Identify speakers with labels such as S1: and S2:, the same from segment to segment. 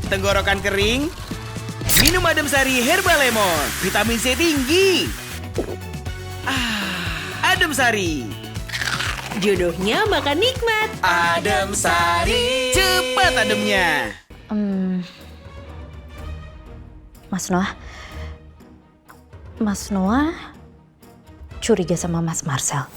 S1: Tenggorokan kering? Minum Adem Sari Herbal Lemon, vitamin C tinggi. Adem Sari.
S2: Jodohnya makan nikmat.
S1: Adem Sari. Cepat ademnya.
S3: Mas Noah curiga sama Mas Marcel.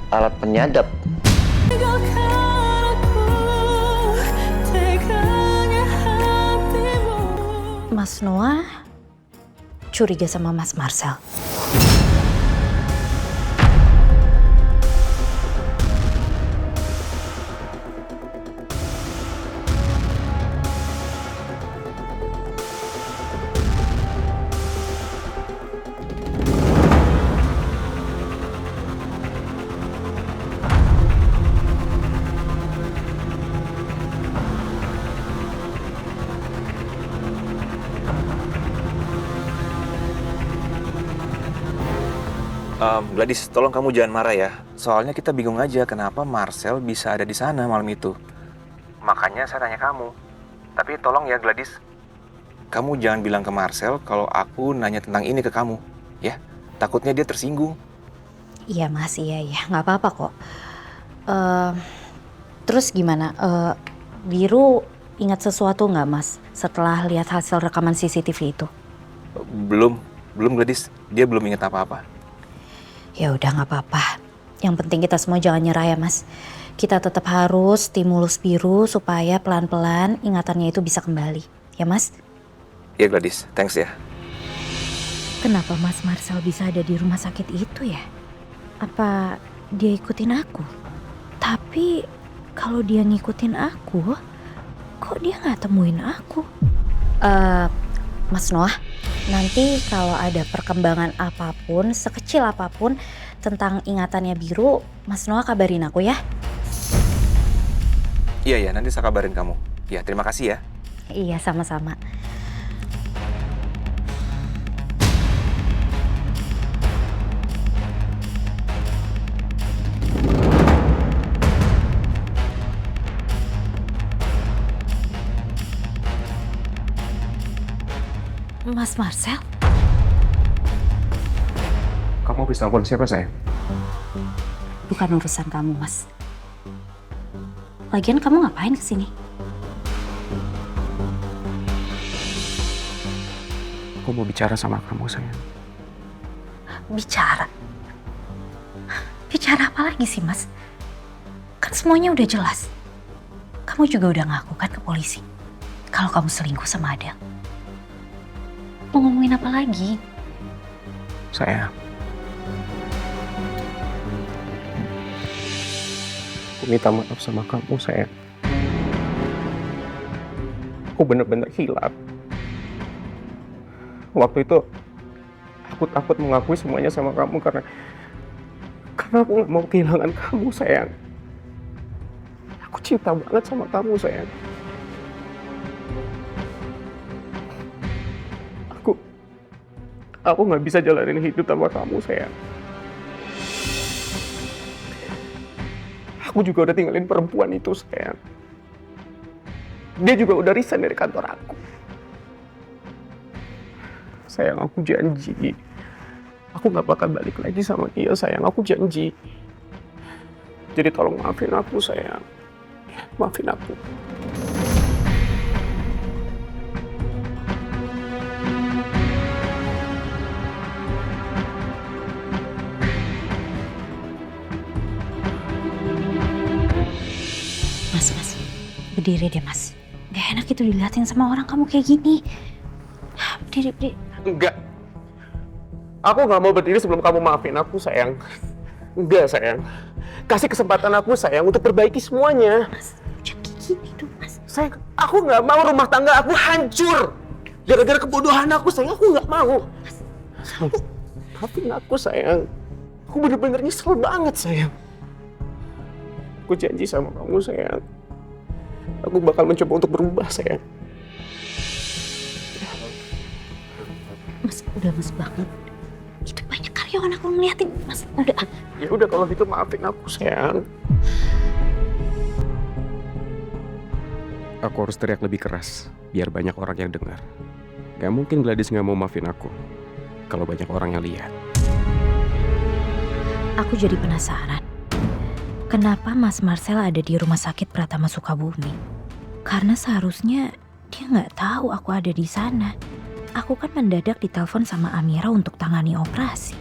S4: Alat penyadap.
S3: Mas Noah curiga sama Mas Marcel.
S5: Gladys, tolong kamu jangan marah ya. Soalnya kita bingung aja kenapa Marcel bisa ada di sana malam itu. Makanya saya tanya kamu. Tapi tolong ya Gladys, kamu jangan bilang ke Marcel kalau aku nanya tentang ini ke kamu, ya? Takutnya dia tersinggung.
S3: Iya Mas, iya, nggak apa-apa kok. Terus gimana? Biru ingat sesuatu nggak Mas setelah lihat hasil rekaman CCTV itu?
S5: Belum Gladys, dia belum ingat apa-apa.
S3: Ya udah nggak apa-apa. Yang penting kita semua jangan nyerah ya Mas. Kita tetap harus stimulus Biru supaya pelan-pelan ingatannya itu bisa kembali. Ya Mas?
S5: Iya Gladys, thanks ya.
S3: Kenapa Mas Marcel bisa ada di rumah sakit itu ya? Apa dia ikutin aku? Tapi kalau dia ngikutin aku, kok dia nggak temuin aku? Mas Noah, nanti kalau ada perkembangan apapun, sekecil apapun tentang ingatannya Biru, Mas Noah kabarin aku ya.
S5: Iya, nanti saya kabarin kamu. Ya, terima kasih ya.
S3: Iya, sama-sama. Mas Marcel?
S6: Kamu habis telepon siapa sayang?
S3: Bukan urusan kamu, Mas. Lagian kamu ngapain kesini?
S6: Aku mau bicara sama kamu sayang.
S3: Bicara? Bicara apa lagi sih, Mas? Kan semuanya udah jelas. Kamu juga udah ngaku kan ke polisi kalau kamu selingkuh sama Adel. Mau ngomongin apa lagi?
S6: Sayang. Aku minta maaf sama kamu sayang. Aku benar-benar hilaf. Waktu itu aku takut mengakui semuanya sama kamu karena aku gak mau kehilangan kamu sayang. Aku cinta banget sama kamu sayang. Aku nggak bisa jalanin hidup tanpa kamu sayang. Aku juga udah tinggalin perempuan itu sayang. Dia juga udah resign dari kantor aku. Sayang, aku janji. Aku nggak bakal balik lagi sama dia sayang. Aku janji. Jadi tolong maafin aku sayang. Maafin aku.
S3: Mas, berdiri deh Mas. Gak enak itu dilihatin sama orang kamu kayak gini. Berdiri.
S6: Enggak. Aku nggak mau berdiri sebelum kamu maafin aku sayang. Enggak sayang. Kasih kesempatan aku sayang untuk perbaiki semuanya.
S3: Mas, jangan kayak gini dong Mas.
S6: Sayang, aku nggak mau rumah tangga aku hancur. Gara-gara kebodohan aku sayang, aku nggak mau. Sayang, maafin aku sayang. Aku bener-bener nyesel banget sayang. Aku janji sama kamu sayang. Aku bakal mencoba untuk berubah sayang.
S3: Mas, udah mas banget. Itu banyak karyawan aku ngeliatin. Mas, udah.
S6: Ya udah kalau gitu maafin aku sayang. Aku harus teriak lebih keras biar banyak orang yang dengar. Gak mungkin Gladys gak mau maafin aku kalau banyak orang yang lihat.
S3: Aku jadi penasaran. Kenapa Mas Marcel ada di rumah sakit Pratama Sukabumi? Karena seharusnya dia nggak tahu aku ada di sana. Aku kan mendadak ditelepon sama Amira untuk tangani operasi.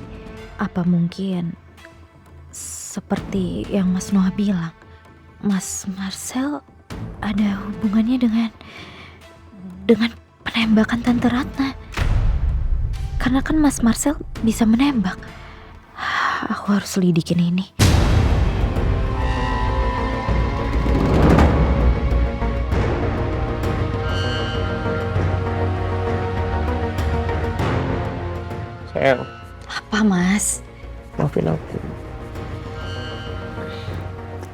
S3: Apa mungkin seperti yang Mas Noah bilang, Mas Marcel ada hubungannya dengan penembakan Tante Ratna? Karena kan Mas Marcel bisa menembak. Aku harus lidikin ini.
S6: Sayang,
S3: Apa mas?
S6: maafin aku.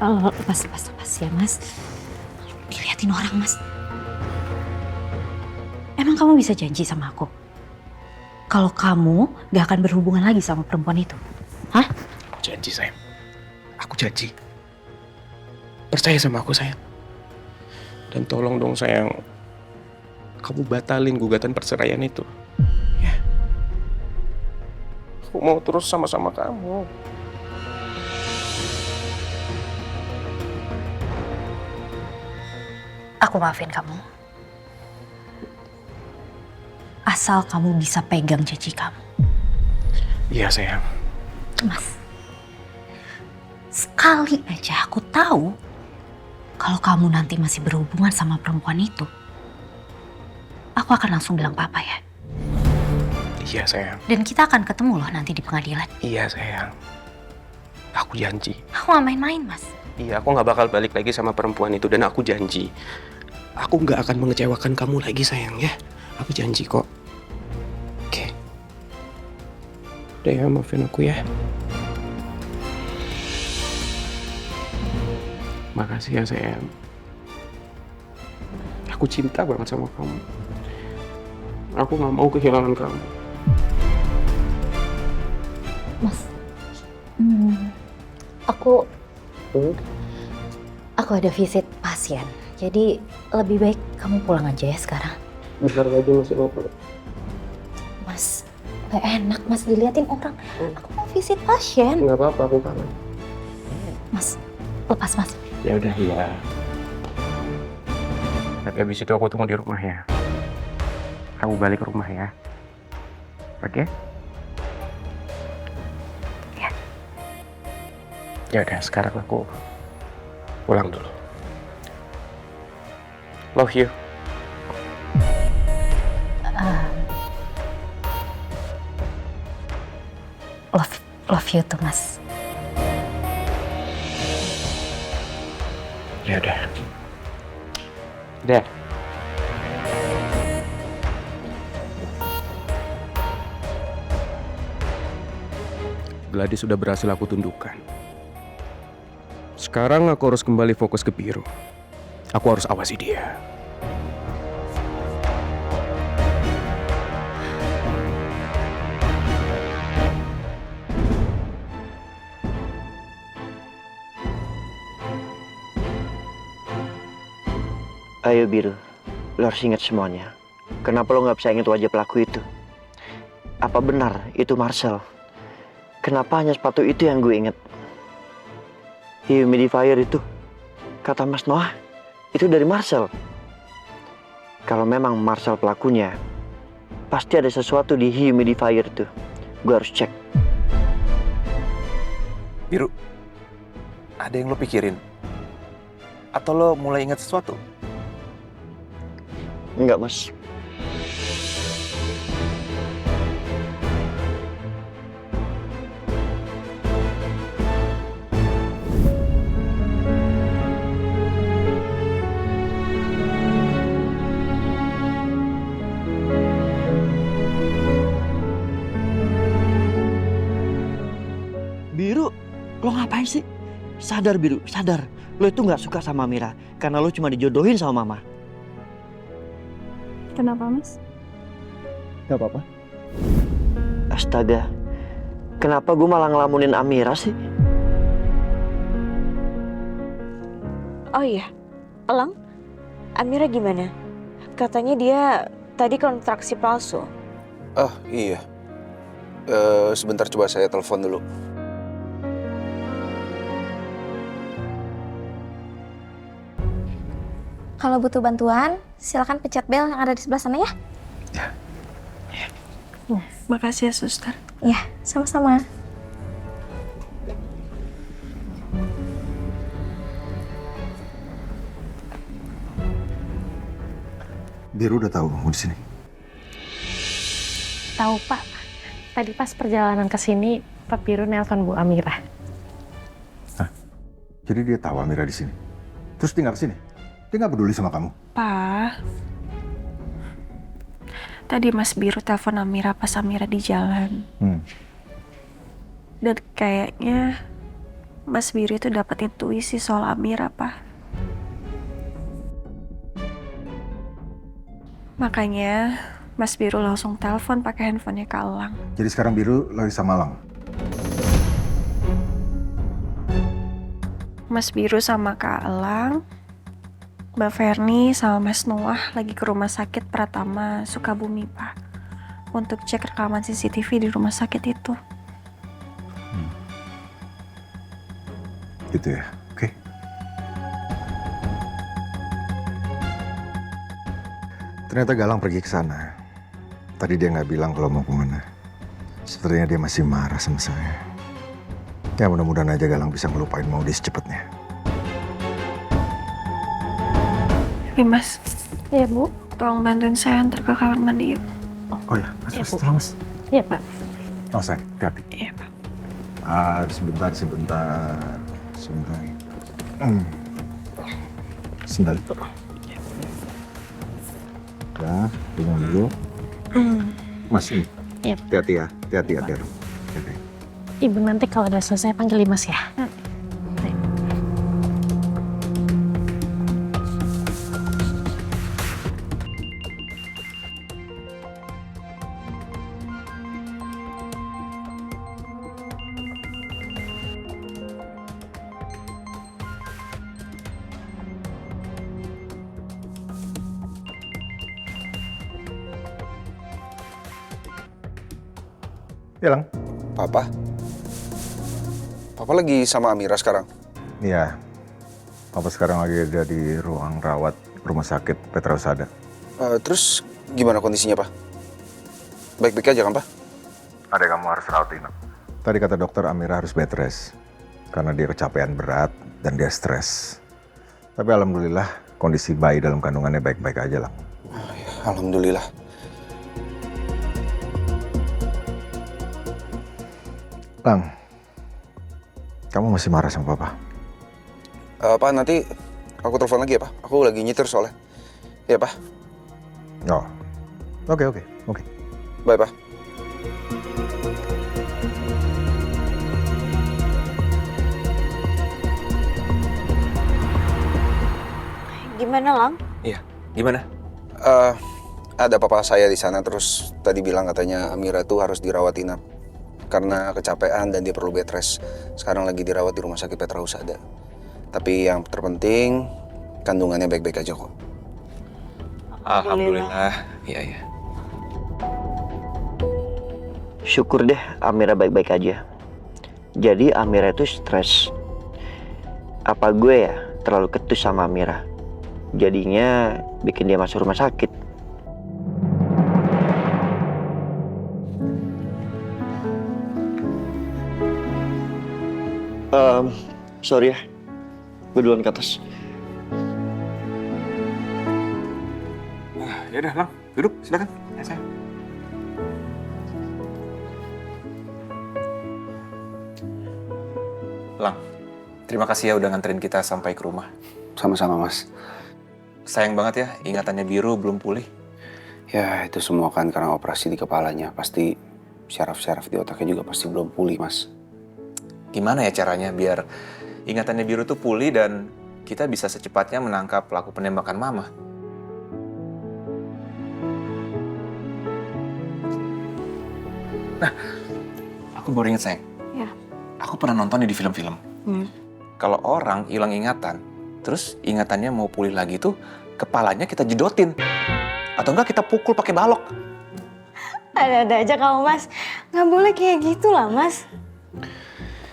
S3: Lepas ya mas. Dilihatin orang mas. Emang kamu bisa janji sama aku? Kalau kamu gak akan berhubungan lagi sama perempuan itu? Hah?
S6: Aku janji sayang. Aku janji. Percaya sama aku sayang. Dan tolong dong sayang, kamu batalin gugatan perceraian itu. Ya. Aku mau terus sama-sama kamu.
S3: Aku maafin kamu. Asal kamu bisa pegang janji kamu.
S6: Iya sayang.
S3: Mas, sekali aja aku tahu kalau kamu nanti masih berhubungan sama perempuan itu, aku akan langsung bilang papa ya.
S6: Iya sayang.
S3: Dan kita akan ketemu loh nanti di pengadilan.
S6: Iya sayang. Aku janji.
S3: Aku gak main-main mas.
S6: Iya, aku gak bakal balik lagi sama perempuan itu. Dan aku janji, aku gak akan mengecewakan kamu lagi sayang ya. Aku janji kok. Oke. Udah ya, maafin aku ya. Makasih ya sayang. Aku cinta banget sama kamu. Aku gak mau kehilangan kamu.
S3: Mas, aku ada visit pasien. Jadi lebih baik kamu pulang aja ya sekarang.
S6: Bentar lagi masih mau pulang.
S3: Mas, gak enak mas diliatin orang. Aku mau visit pasien.
S6: Gak apa-apa, aku kangen.
S3: Mas, lepas mas.
S6: Ya udah ya. Tapi habis itu aku tunggu di rumah ya. Kamu balik ke rumah ya. Oke?
S3: Ya.
S6: Ya udah, sekarang aku pulang dulu. Love you.
S3: Love you tuh mas.
S6: Ya udah. Udah. Gladys sudah berhasil aku tundukkan. Sekarang aku harus kembali fokus ke Biru. Aku harus awasi dia.
S4: Ayo Biru, lo harus ingat semuanya. Kenapa lo nggak bisa ingat wajah pelaku itu? Apa benar itu Marcel? Kenapa hanya sepatu itu yang gue inget? Humidifier itu, kata Mas Noah, itu dari Marcel. Kalau memang Marcel pelakunya, pasti ada sesuatu di humidifier itu. Gue harus cek.
S5: Biru, ada yang lo pikirin? Atau lo mulai ingat sesuatu?
S4: Enggak, Mas.
S7: Biru, lo ngapain sih?
S4: Sadar Biru, sadar. Lo itu nggak suka sama Amira karena lo cuma dijodohin sama Mama.
S7: Kenapa, Mas?
S4: Gak apa-apa. Astaga, kenapa gue malah ngelamunin Amira sih?
S3: Oh iya, Elang, Amira gimana? Katanya dia tadi kontraksi palsu.
S8: Oh iya. Sebentar coba saya telepon dulu.
S7: Kalau butuh bantuan, silakan pencet bel yang ada di sebelah sana ya.
S2: Makasih ya, suster.
S7: Ya, sama-sama.
S9: Biru udah tahu kamu di sini.
S10: Tahu Pak, tadi pas perjalanan ke sini, Pak Biru nelpon Bu Amira.
S9: Hah? Jadi dia tahu Amira di sini. Terus dia nggak kesini? Dia nggak peduli sama kamu?
S10: Pak, tadi Mas Biru telepon Amira pas Amira di jalan. Dan kayaknya Mas Biru itu dapat intuisi soal Amira, Pak. Makanya Mas Biru langsung telepon pakai handphonenya Kak Elang.
S9: Jadi sekarang Biru lagi sama Elang.
S10: Mas Biru sama Kak Elang, Mbak Ferni sama Mas Noah lagi ke rumah sakit Pratama Sukabumi, Pak. Untuk cek rekaman CCTV di rumah sakit itu.
S9: Gitu ya, oke. Ternyata Galang pergi ke sana. Tadi dia nggak bilang kalau mau kemana. Sepertinya dia masih marah sama saya. Ya mudah-mudahan aja Galang bisa ngelupain Maudi secepatnya.
S10: Tapi Mas, ya Bu, tolong bantuin saya antar ke kamar mandi yuk.
S9: Oh ya, mas, tolong mas.
S10: Iya Pak.
S9: Oh sayang, hati-hati.
S10: Iya Pak.
S9: Sebentar. Sendal. Ya, pegang dulu. Mas, ini.
S10: Iya.
S9: Hati-hati ya, hati-hati.
S10: Ibu nanti kalau udah selesai panggil Mas ya.
S9: Ya, Lang.
S8: Papa? Papa lagi sama Amira sekarang?
S9: Iya. Papa sekarang lagi ada di ruang rawat rumah sakit Petra Husada.
S8: Terus gimana kondisinya, Pak? Baik-baik aja kan, Pak?
S9: Ada kamu harus rawat inap. Tadi kata dokter Amira harus bed rest. Karena dia kecapean berat dan dia stres. Tapi alhamdulillah kondisi bayi dalam kandungannya baik-baik aja, Lang.
S8: Alhamdulillah.
S9: Lang, kamu masih marah sama Papa?
S8: Pak, nanti aku telepon lagi ya, Pak. Aku lagi nyetir soalnya. Ya, Pak.
S9: Oh, oke.
S8: Bye, Pak.
S3: Gimana, Lang?
S5: Iya, gimana?
S8: Ada papa saya di sana, terus tadi bilang katanya Amira tuh harus dirawat inap. Karena kecapean dan dia perlu bed rest. Sekarang lagi dirawat di rumah sakit Petra Husada. Tapi yang terpenting, kandungannya baik-baik aja kok.
S5: Alhamdulillah. Iya.
S4: Syukur deh Amira baik-baik aja. Jadi Amira itu stres. Apa gue ya terlalu ketus sama Amira? Jadinya bikin dia masuk rumah sakit. Sorry ya, gue duluan ke atas.
S5: Ya udah, Lang. Duduk, silakan. Ya, saya. Lang, terima kasih ya udah nganterin kita sampai ke rumah.
S8: Sama-sama, Mas.
S5: Sayang banget ya, ingatannya Biru belum pulih.
S8: Ya, itu semua kan karena operasi di kepalanya. Pasti syaraf-syaraf di otaknya juga pasti belum pulih, Mas.
S5: Gimana ya caranya biar ingatannya Biru tuh pulih dan kita bisa secepatnya menangkap pelaku penembakan Mama. Nah, aku baru ingat, sayang.
S10: Ya.
S5: Aku pernah nonton di film-film. Kalau orang hilang ingatan, terus ingatannya mau pulih lagi tuh, kepalanya kita jedotin. Atau enggak kita pukul pakai balok.
S10: Ada-ada aja kamu, Mas. Nggak boleh kayak gitu lah, Mas.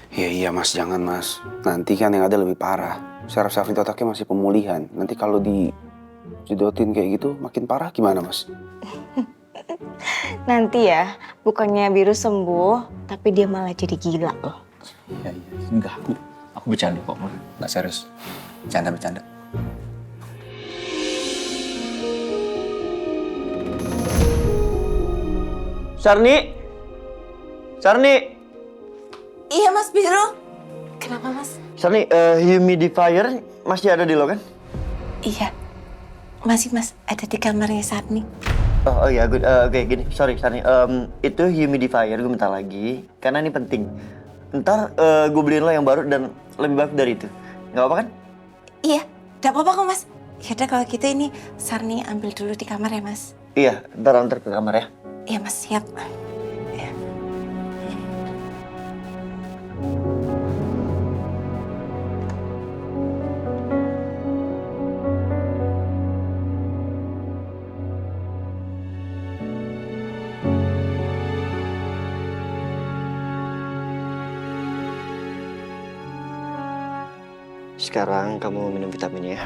S8: Iya Mas, jangan Mas. Nanti kan yang ada lebih parah. Saraf-saraf di otaknya masih pemulihan. Nanti kalau dijedotin kayak gitu makin parah gimana Mas?
S10: Nanti ya, bukannya Biru sembuh, tapi dia malah jadi gila loh.
S5: Iya. Enggak, aku bercanda kok, nggak serius. Bercanda.
S4: Sarni!
S7: Iya Mas Biru. Kenapa Mas?
S4: Sarni, humidifier masih ada di lo kan?
S7: Iya. Masih Mas, ada di kamarnya Sarni.
S4: Oh iya, good. Oke, gini, sorry Sarni. Itu humidifier gue minta lagi, karena ini penting. Ntar gue beliin lo yang baru dan lebih bagus dari itu. Nggak apa-apa kan?
S7: Iya, gak apa-apa kok Mas. Yaudah kalau gitu ini Sarni ambil dulu di kamar ya Mas.
S4: Iya, ntar antar ke kamar ya.
S7: Iya Mas, siap. Ya.
S4: Sekarang kamu minum vitaminnya ya.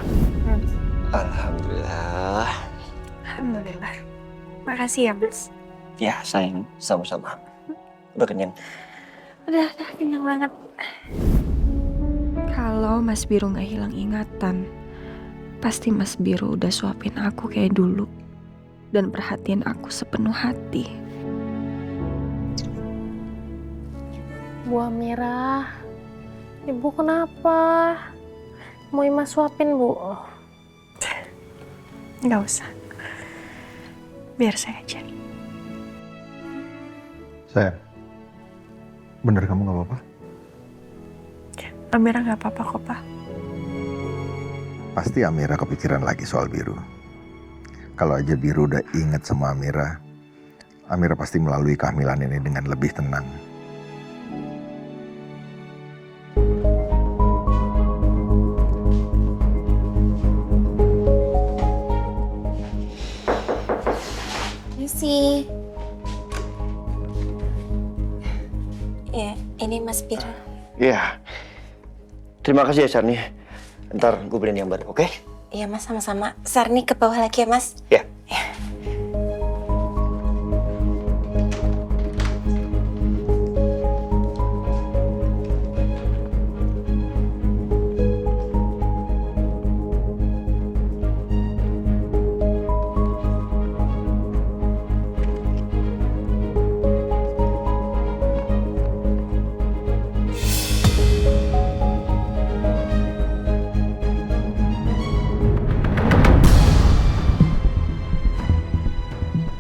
S4: Alhamdulillah.
S10: Alhamdulillah. Makasih ya, Mas.
S4: Ya, sayang. Sama-sama. Udah kenyang?
S10: Udah kenyang banget. Kalau Mas Biru nggak hilang ingatan, pasti Mas Biru udah suapin aku kayak dulu dan perhatiin aku sepenuh hati.
S11: Bu Amira, Ibu kenapa? Mau Imas suapin, Bu?
S10: Nggak usah. Biar saya aja.
S9: Sayang, bener kamu nggak apa-apa?
S10: Amira nggak apa-apa kok, Pak.
S9: Pasti Amira kepikiran lagi soal Biru. Kalau aja Biru udah inget sama Amira, Amira pasti melalui kehamilan ini dengan lebih tenang.
S7: Sih. Ya, ini Mas Biru.
S4: Iya. Terima kasih ya, Sarni. Ntar gue beliin yang baru, oke?
S7: Iya Mas, sama-sama. Sarni ke bawah lagi ya Mas.
S4: Ya.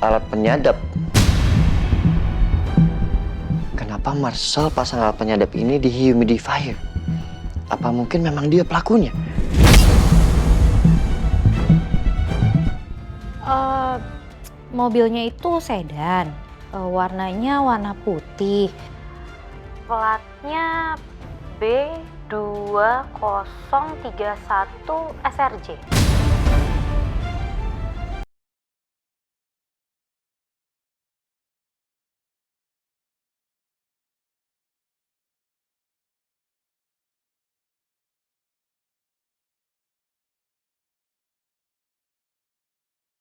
S4: Alat penyadap. Kenapa Marcel pasang alat penyadap ini di humidifier? Apa mungkin memang dia pelakunya?
S3: Mobilnya itu sedan, warnanya warna putih, platnya B2031 SRJ.